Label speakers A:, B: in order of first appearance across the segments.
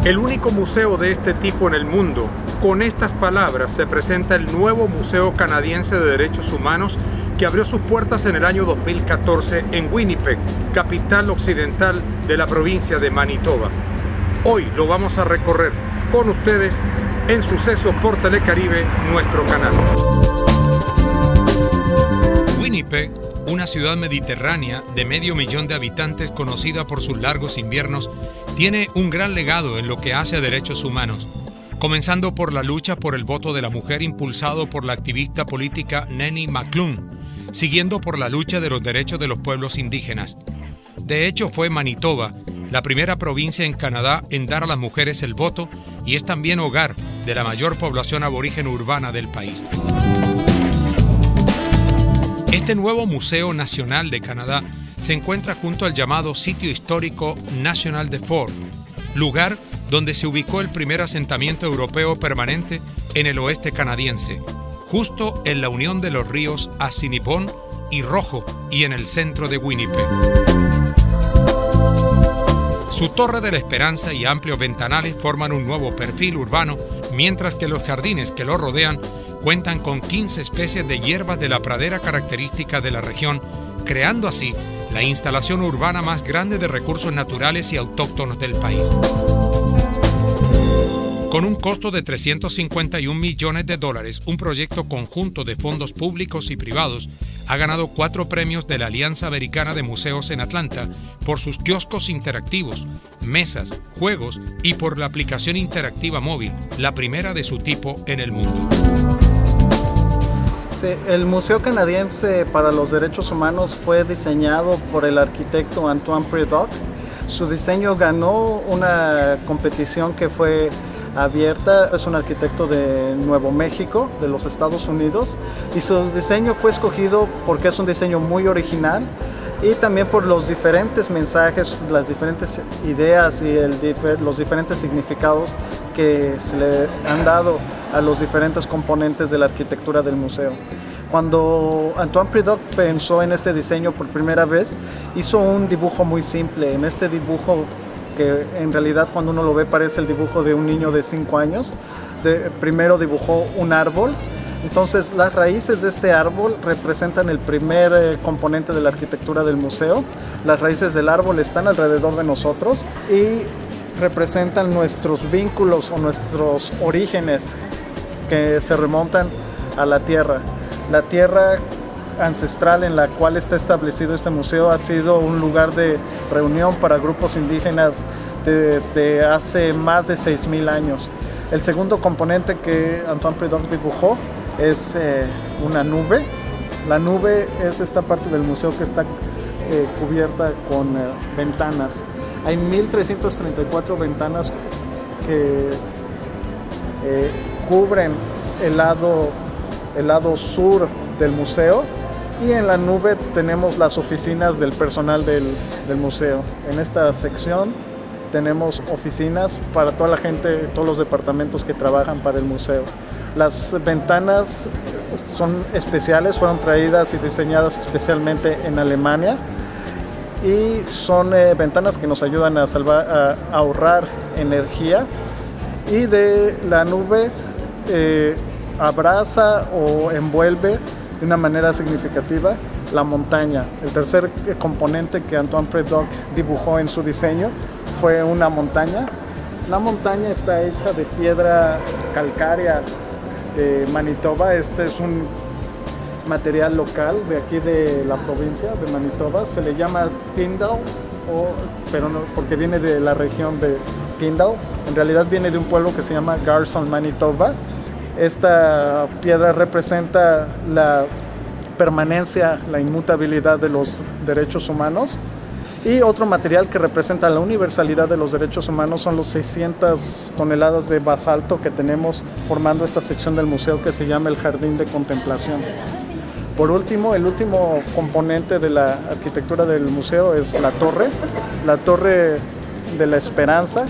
A: El único museo de este tipo en el mundo. Con estas palabras se presenta el nuevo Museo Canadiense de Derechos Humanos que abrió sus puertas en el año 2014 en Winnipeg, capital occidental de la provincia de Manitoba. Hoy lo vamos a recorrer con ustedes en Sucesos por Telecaribe, nuestro canal. Winnipeg, una ciudad mediterránea de 500,000 de habitantes conocida por sus largos inviernos, tiene un gran legado en lo que hace a derechos humanos, comenzando por la lucha por el voto de la mujer impulsado por la activista política Nancy McClung, siguiendo por la lucha de los derechos de los pueblos indígenas. De hecho, fue Manitoba la primera provincia en Canadá en dar a las mujeres el voto y es también hogar de la mayor población aborigen urbana del país. Este nuevo Museo Nacional de Canadá se encuentra junto al llamado Sitio Histórico National de Fort, lugar donde se ubicó el primer asentamiento europeo permanente en el oeste canadiense, justo en la unión de los ríos Assiniboine y Rojo y en el centro de Winnipeg. Su Torre de la Esperanza y amplios ventanales forman un nuevo perfil urbano, mientras que los jardines que lo rodean cuentan con 15 especies de hierbas de la pradera característica de la región, creando así la instalación urbana más grande de recursos naturales y autóctonos del país. Con un costo de $351 millones, un proyecto conjunto de fondos públicos y privados ha ganado 4 premios de la Alianza Americana de Museos en Atlanta por sus kioscos interactivos, mesas, juegos y por la aplicación interactiva móvil, la primera de su tipo en el mundo.
B: Sí, el Museo Canadiense para los Derechos Humanos fue diseñado por el arquitecto Antoine Prédock. Su diseño ganó una competición que fue abierta. Es un arquitecto de Nuevo México, de los Estados Unidos, y su diseño fue escogido porque es un diseño muy original y también por los diferentes mensajes, las diferentes ideas y los diferentes significados que se le han dado a los diferentes componentes de la arquitectura del museo. Cuando Antoine Prédock pensó en este diseño por primera vez, hizo un dibujo muy simple. En este dibujo, que en realidad cuando uno lo ve parece el dibujo de un niño de 5 años, primero dibujó un árbol. Entonces las raíces de este árbol representan el primer componente de la arquitectura del museo. Las raíces del árbol están alrededor de nosotros y representan nuestros vínculos o nuestros orígenes que se remontan a la tierra. La tierra ancestral en la cual está establecido este museo ha sido un lugar de reunión para grupos indígenas desde hace más de 6,000 años. El segundo componente que Antoine Prédock dibujó es una nube. La nube es esta parte del museo que está cubierta con ventanas. Hay 1,334 ventanas que cubren el lado sur del museo, y en la nube tenemos las oficinas del personal del museo. En esta sección tenemos oficinas para toda la gente, todos los departamentos que trabajan para el museo. Las ventanas son especiales, fueron traídas y diseñadas especialmente en Alemania y son ventanas que nos ayudan a ahorrar energía. Y de la nube abraza o envuelve de una manera significativa la montaña. El tercer componente que Antoine Prédock dibujó en su diseño fue una montaña. La montaña está hecha de piedra calcárea de Manitoba. Este es un material local de aquí de la provincia de Manitoba. Se le llama Tyndall, pero no, porque viene de la región de Tyndall. En realidad viene de un pueblo que se llama Garson, Manitoba. Esta piedra representa la permanencia, la inmutabilidad de los derechos humanos. Y otro material que representa la universalidad de los derechos humanos son los 600 toneladas de basalto que tenemos formando esta sección del museo que se llama el Jardín de Contemplación. Por último, el último componente de la arquitectura del museo es la Torre de la Esperanza.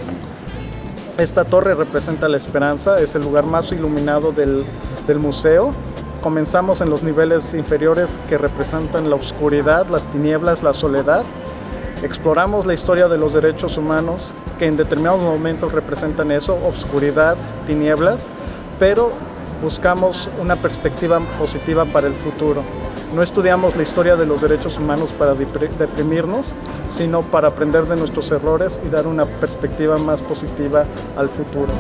B: Esta torre representa la esperanza, es el lugar más iluminado del museo. Comenzamos en los niveles inferiores que representan la oscuridad, las tinieblas, la soledad. Exploramos la historia de los derechos humanos, que en determinados momentos representan eso, obscuridad, tinieblas, pero buscamos una perspectiva positiva para el futuro. No estudiamos la historia de los derechos humanos para deprimirnos, sino para aprender de nuestros errores y dar una perspectiva más positiva al futuro.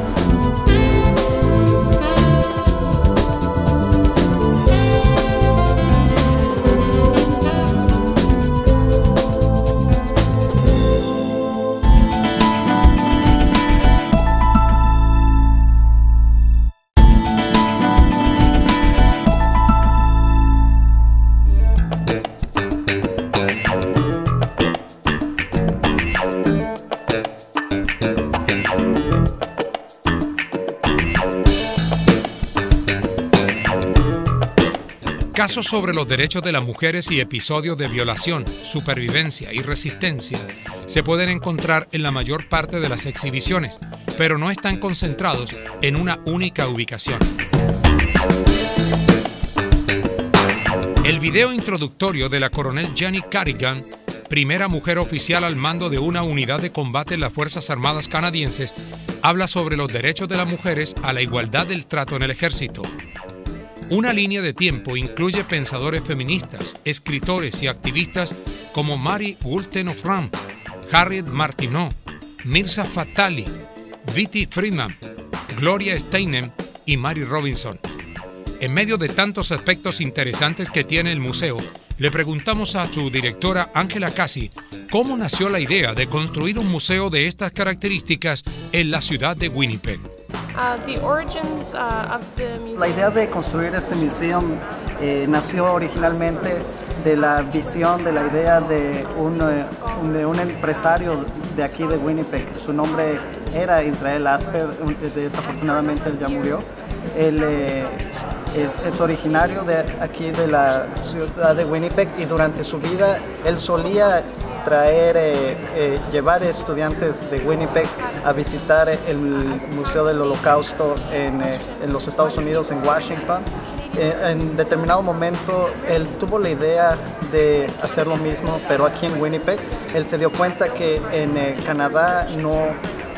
A: Casos sobre los derechos de las mujeres y episodios de violación, supervivencia y resistencia se pueden encontrar en la mayor parte de las exhibiciones, pero no están concentrados en una única ubicación. El video introductorio de la coronel Jenny Carrigan, primera mujer oficial al mando de una unidad de combate en las Fuerzas Armadas canadienses, habla sobre los derechos de las mujeres a la igualdad del trato en el ejército. Una línea de tiempo incluye pensadores feministas, escritores y activistas como Mary Wollstonecraft, Harriet Martineau, Mirza Fattali, Vitti Friedman, Gloria Steinem y Mary Robinson. En medio de tantos aspectos interesantes que tiene el museo, le preguntamos a su directora Angela Cassi cómo nació la idea de construir un museo de estas características en la ciudad de Winnipeg.
B: La idea de construir este museo nació originalmente de la visión, de la idea de un empresario de aquí de Winnipeg. Su nombre era Israel Asper, desafortunadamente él ya murió. Él es originario de aquí de la ciudad de Winnipeg y durante su vida él solía llevar estudiantes de Winnipeg a visitar el Museo del Holocausto en los Estados Unidos, en Washington. En determinado momento él tuvo la idea de hacer lo mismo, pero aquí en Winnipeg. Él se dio cuenta que en Canadá no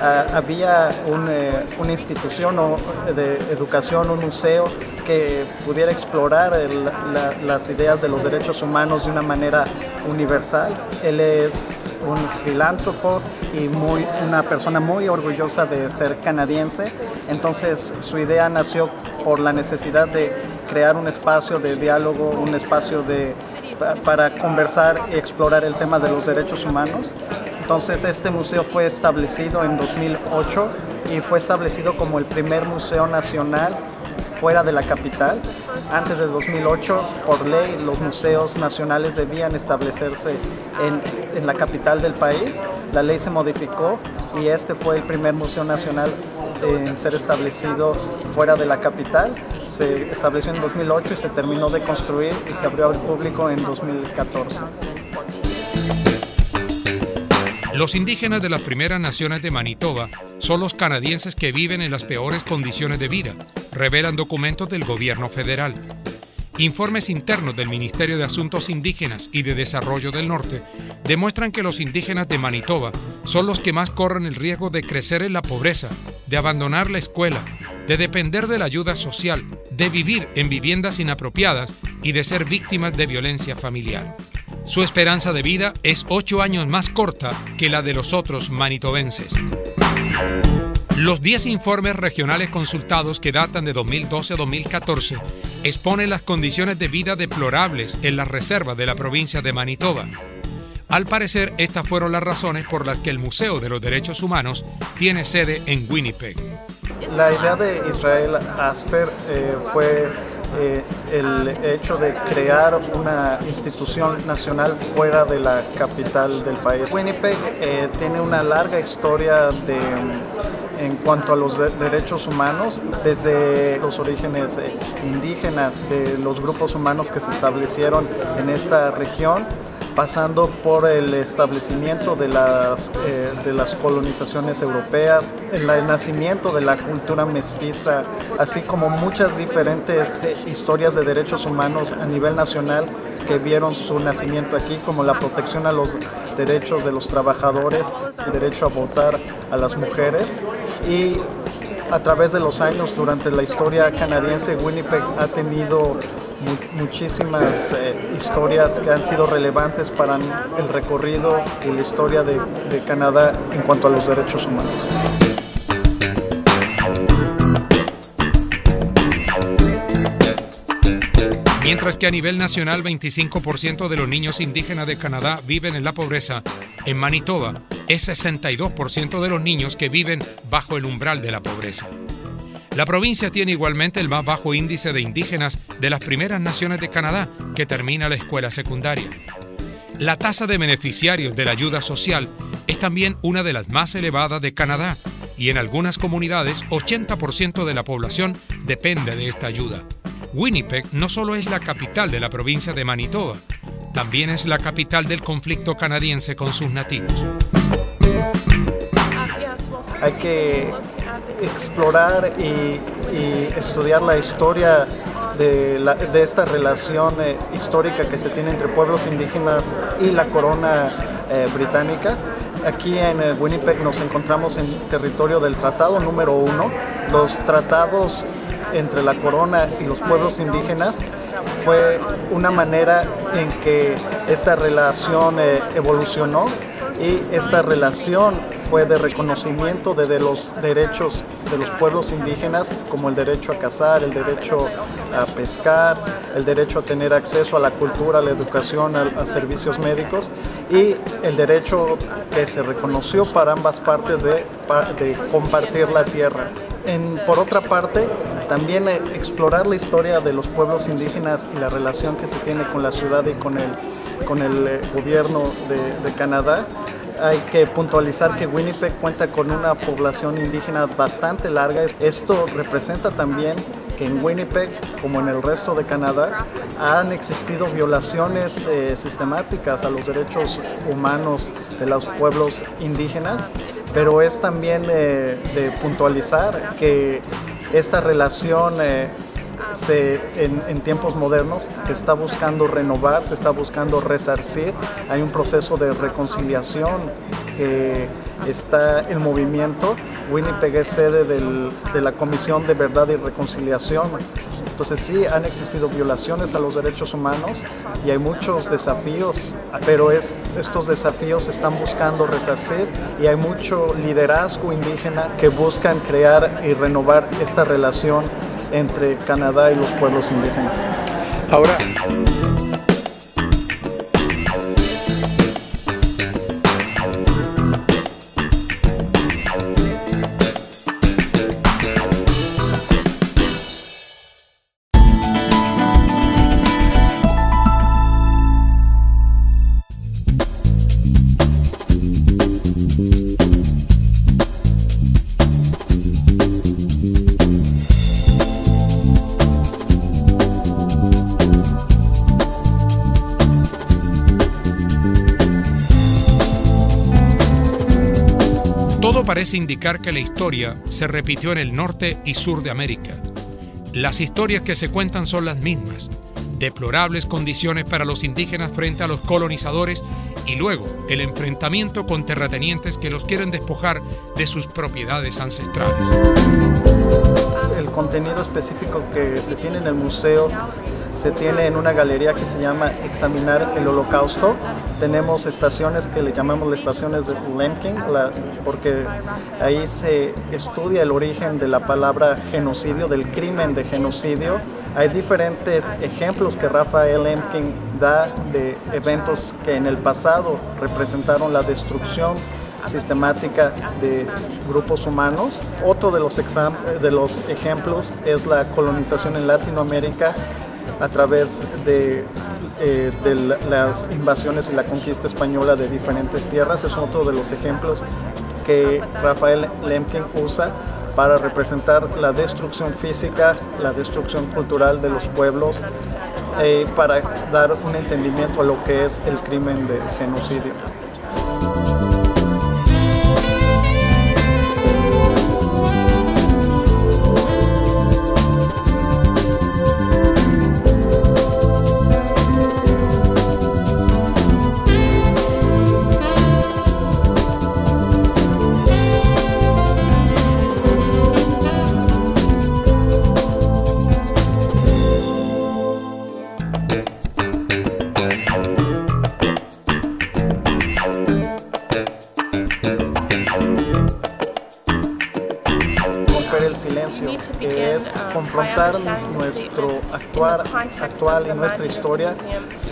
B: había una institución de educación, un museo que pudiera explorar las ideas de los derechos humanos de una manera universal. Él es un filántropo y una persona muy orgullosa de ser canadiense. Entonces su idea nació por la necesidad de crear un espacio de diálogo, un espacio para conversar y explorar el tema de los derechos humanos. Entonces este museo fue establecido en 2008 y fue establecido como el primer museo nacional fuera de la capital. Antes de 2008, por ley, los museos nacionales debían establecerse en la capital del país. La ley se modificó y este fue el primer museo nacional en ser establecido fuera de la capital. Se estableció en 2008 y se terminó de construir y se abrió al público en 2014.
A: Los indígenas de las primeras naciones de Manitoba son los canadienses que viven en las peores condiciones de vida, revelan documentos del gobierno federal. Informes internos del Ministerio de Asuntos Indígenas y de Desarrollo del Norte demuestran que los indígenas de Manitoba son los que más corren el riesgo de crecer en la pobreza, de abandonar la escuela, de depender de la ayuda social, de vivir en viviendas inapropiadas y de ser víctimas de violencia familiar. Su esperanza de vida es 8 años más corta que la de los otros manitobenses. Los 10 informes regionales consultados, que datan de 2012 a 2014, exponen las condiciones de vida deplorables en las reservas de la provincia de Manitoba. Al parecer, estas fueron las razones por las que el Museo de los Derechos Humanos tiene sede en Winnipeg.
B: La idea de Israel Asper fue el hecho de crear una institución nacional fuera de la capital del país. Winnipeg tiene una larga historia en cuanto a los derechos humanos, desde los orígenes indígenas de los grupos humanos que se establecieron en esta región, pasando por el establecimiento de las colonizaciones europeas, el nacimiento de la cultura mestiza, así como muchas diferentes historias de derechos humanos a nivel nacional que vieron su nacimiento aquí, como la protección a los derechos de los trabajadores, el derecho a votar a las mujeres. Y a través de los años, durante la historia canadiense, Winnipeg ha tenido muchísimas historias que han sido relevantes para el recorrido y la historia de Canadá en cuanto a los derechos humanos.
A: Mientras que a nivel nacional 25% de los niños indígenas de Canadá viven en la pobreza, en Manitoba es 62% de los niños que viven bajo el umbral de la pobreza. La provincia tiene igualmente el más bajo índice de indígenas de las primeras naciones de Canadá que termina la escuela secundaria. La tasa de beneficiarios de la ayuda social es también una de las más elevadas de Canadá y en algunas comunidades 80% de la población depende de esta ayuda. Winnipeg no solo es la capital de la provincia de Manitoba, también es la capital del conflicto canadiense con sus nativos.
B: Hay que explorar y estudiar la historia de esta relación histórica que se tiene entre pueblos indígenas y la corona británica. Aquí en Winnipeg nos encontramos en territorio del Tratado número 1. Los tratados entre la corona y los pueblos indígenas fue una manera en que esta relación evolucionó, y esta relación fue de reconocimiento de los derechos de los pueblos indígenas, como el derecho a cazar, el derecho a pescar, el derecho a tener acceso a la cultura, a la educación, a servicios médicos, y el derecho que se reconoció para ambas partes de compartir la tierra. Por otra parte, también explorar la historia de los pueblos indígenas y la relación que se tiene con la ciudad y con el gobierno de Canadá. Hay que puntualizar que Winnipeg cuenta con una población indígena bastante larga. Esto representa también que en Winnipeg, como en el resto de Canadá, han existido violaciones sistemáticas a los derechos humanos de los pueblos indígenas, pero es también de puntualizar que esta relación en tiempos modernos se está buscando renovar, se está buscando resarcir. Hay un proceso de reconciliación que está en movimiento. Winnipeg es sede de la Comisión de Verdad y Reconciliación. Entonces sí, han existido violaciones a los derechos humanos y hay muchos desafíos, pero estos desafíos se están buscando resarcir, y hay mucho liderazgo indígena que buscan crear y renovar esta relación entre Canadá y los pueblos indígenas.
A: Ahora, todo parece indicar que la historia se repitió en el norte y sur de América. Las historias que se cuentan son las mismas: deplorables condiciones para los indígenas frente a los colonizadores, y luego el enfrentamiento con terratenientes que los quieren despojar de sus propiedades ancestrales.
B: El contenido específico que se tiene en el museo se tiene en una galería que se llama Examinar el Holocausto. Tenemos estaciones que le llamamos las estaciones de Lemkin, porque ahí se estudia el origen de la palabra genocidio, del crimen de genocidio. Hay diferentes ejemplos que Raphael Lemkin da de eventos que en el pasado representaron la destrucción sistemática de grupos humanos. Otro de los ejemplos es la colonización en Latinoamérica a través de las invasiones y la conquista española de diferentes tierras. Es otro de los ejemplos que Raphael Lemkin usa para representar la destrucción física, la destrucción cultural de los pueblos, para dar un entendimiento a lo que es el crimen de genocidio. El silencio, que es confrontar nuestro actual y nuestra historia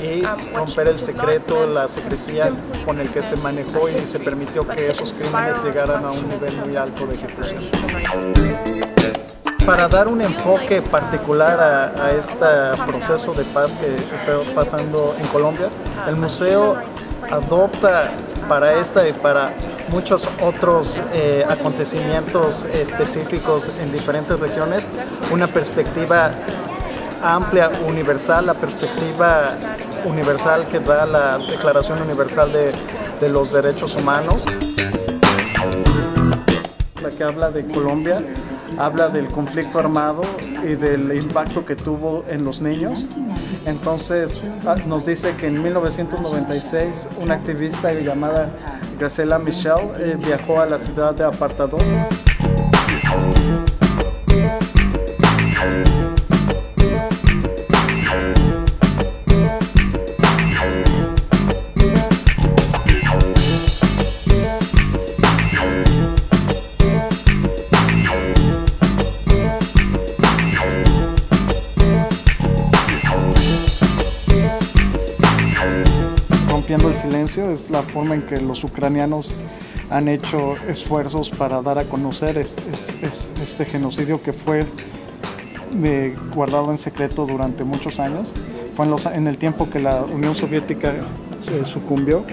B: y romper el secreto, la secrecía con el que se manejó y se permitió que esos crímenes llegaran a un nivel muy alto de ejecución. Para dar un enfoque particular a este proceso de paz que está pasando en Colombia, el museo adopta para esta y para muchos otros acontecimientos específicos en diferentes regiones una perspectiva amplia, universal, la perspectiva universal que da la Declaración Universal de los Derechos Humanos. La que habla de Colombia, habla del conflicto armado y del impacto que tuvo en los niños. Entonces nos dice que en 1996 una activista llamada Graciela Michel viajó a la ciudad de Apartadó. Rompiendo el silencio es la forma en que los ucranianos han hecho esfuerzos para dar a conocer este genocidio que fue guardado en secreto durante muchos años. Fue en el tiempo que la Unión Soviética sucumbió.